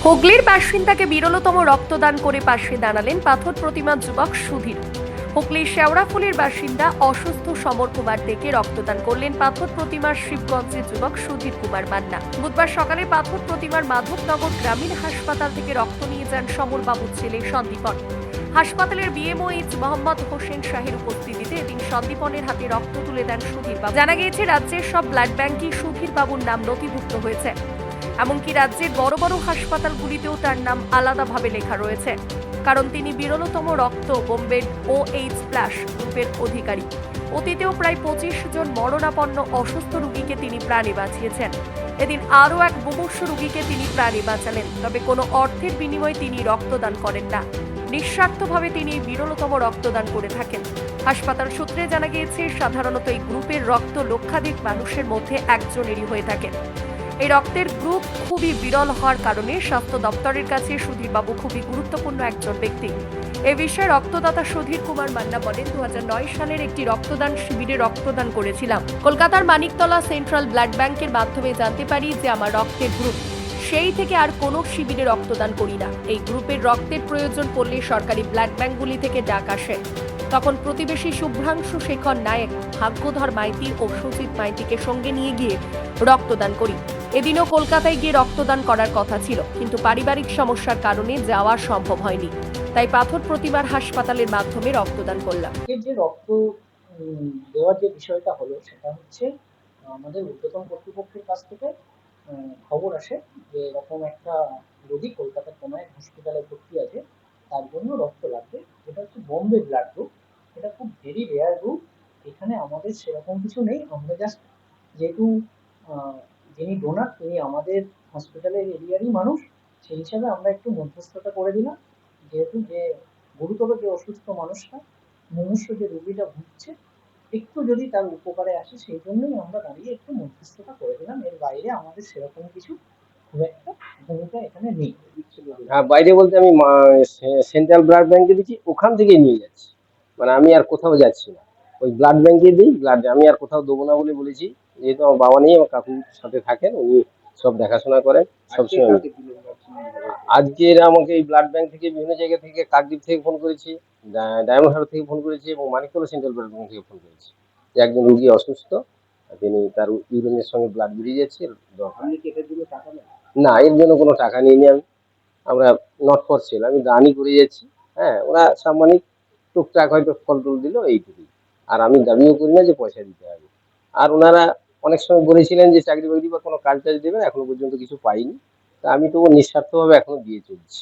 হুগলির বাসিন্দাকে বিরলতম রক্তদান করে পাশে দাঁড়ালেন পাথর প্রতিমা যুবক সুধীর। হুগলির শেওড়াফুলির বাসিন্দা অসুস্থ সমর কুমার থেকে রক্তদান করলেন পাথর প্রতিমার শিবগঞ্জের যুবক সুধীর কুমার মান্না। বুধবার সকালে পাথর প্রতিমার মাধবনগর গ্রামীণ হাসপাতাল থেকে রক্ত নিয়ে যান সমরবাবুর ছেলে সন্দীপন। হাসপাতালের বিএমওএইচ মোহাম্মদ হোসেন শাহের উপস্থিতিতে এদিন সন্দীপনের হাতে রক্ত তুলে দেন সুধীর বাবু। জানা গিয়েছে রাজ্যের সব ব্লাড ব্যাংকই সুধীর বাবুর নাম নথিভুক্ত হয়েছে, এমনকি রাজ্যের বড় বড় হাসপাতালগুলিতেও তার নাম আলাদাভাবে লেখা রয়েছে, কারণ তিনি বিরলতম রক্ত বোম্বের OH+ গ্রুপের অধিকারী। অতীতেও প্রায় 25 জন মরণাপন্ন অসুস্থ রোগীকে তিনি প্রাণে বাঁচিয়েছেন। এদিন আরও এক মুমূর্ষু রোগীকে তিনি প্রাণে বাঁচালেন, তবে কোনো অর্থের বিনিময়ে তিনি রক্তদান করেন না। নিঃস্বার্থভাবে তিনি বিরলতম রক্তদান করে থাকেন। হাসপাতাল সূত্রে জানা গিয়েছে, সাধারণত এই গ্রুপের রক্ত লক্ষাধিক মানুষের মধ্যে একজনেরই হয়ে থাকে। এই রক্তের গ্রুপ খুবই বিরল হওয়ার কারণে স্বাস্থ্য দপ্তরের কাছে সুধীরবাবু খুবই গুরুত্বপূর্ণ একজন ব্যক্তি। এ বিষয়ে রক্তদাতা সুধীর কুমার মান্না বলেন, 2009 সালের একটি রক্তদান শিবিরে রক্তদান করেছিলাম। কলকাতার মানিকতলা সেন্ট্রাল ব্লাড ব্যাংকের মাধ্যমে জানতে পারি যে আমার রক্তের গ্রুপ। সেই থেকে আর কোনো শিবিরে রক্তদান করি না। এই গ্রুপের রক্তের প্রয়োজন পড়লে সরকারি ব্লাড ব্যাংকগুলি থেকে ডাক আসে। তখন প্রতিবেশী শুভ্রাংশু শেখর নায়েক, ভাগ্যধর মাইতি ও সুজিত মাইতিকে সঙ্গে নিয়ে গিয়ে রক্তদান করি। এদিনও কলকাতায় গিয়ে রক্তদান করার কথা ছিল, কিন্তু পারিবারিক সমস্যার কারণে যাওয়া সম্ভব হয়নি। তাই পাথর প্রতিমার হাসপাতালের মাধ্যমে রক্তদান করলাম। যে রক্ত দেওয়ার যে বিষয়টা হলো সেটা হচ্ছে আমাদের ঊর্ধ্বতন কর্তৃপক্ষের কাছ থেকে খবর আসে যে এরকম একটা রোগী কলকাতার কোনো এক হসপিটালে ভর্তি আছে, তার জন্য রক্ত লাগবে। এটা হচ্ছে বোম্বে ব্লাড গ্রুপ। এটা খুব ভেরি রেয়ার গ্রুপ। এখানে আমাদের সেরকম কিছু নেই। আমরা জাস্ট যেহেতু যিনি ডোনার তিনি আমাদের হসপিটালের এরিয়ারই মানুষ, সেই হিসাবে আমরা একটু মধ্যস্থতা করে দিলাম। যেহেতু যে গুরুতর যে অসুস্থ মানুষটা, মুমূর্ষু যে রোগীটা ভুগছে, একটু যদি তার উপকারে আসে সেই জন্যই আমরা দাঁড়িয়ে একটু মধ্যস্থতা করে দিলাম। এর বাইরে আমাদের সেরকম কিছু খুব একটা ভূমিকা এখানে নেই। বাইরে বলতে আমি সেন্ট্রাল ব্লাড ব্যাংকে দিচ্ছি, ওখান থেকেই নিয়ে যাচ্ছি। মানে আমি আর কোথাও যাচ্ছি না, ওই ব্লাড ব্যাংকে দিই ব্লাড। আমি আর কোথাও দেবো না বলে বলেছি, যেহেতু আমার বাবা নেই, আমার কাকুর সাথে থাকেন, উনি সব দেখাশোনা করেন সবসময়। আজকে এরা আমাকে এই ব্লাড ব্যাংক থেকে বিভিন্ন জায়গা থেকে, কাকদ্বীপ থেকে ফোন করেছি, ডায়মন্ড হারবার থেকে ফোন করেছি, এবং মানিকতলা সেন্ট্রাল ব্লাড ব্যাংক থেকে ফোন করেছি যে একজন রুগী অসুস্থ, তিনি তার ইউরিনের সঙ্গে ব্লাড বেরিয়ে যাচ্ছে, দরকার। না, এর জন্য কোনো টাকা নিইনি আমি। আমরা নট ফর সেল, আমি দানই করে যাচ্ছি। হ্যাঁ, ওরা সাম্মানিক টুকটাক হয়তো ফল টল দিল, এইটুকুই। আর আমি দাবিও করি না যে পয়সা দিতে হবে। আর ওনারা অনেক সময় বলেছিলেন যে চাকরি বাকরি বা কোনো কাজ টাজ দেবেন, এখনো পর্যন্ত কিছু পাইনি। তা আমি তো নিঃস্বার্থভাবে এখনো দিয়ে চলছি।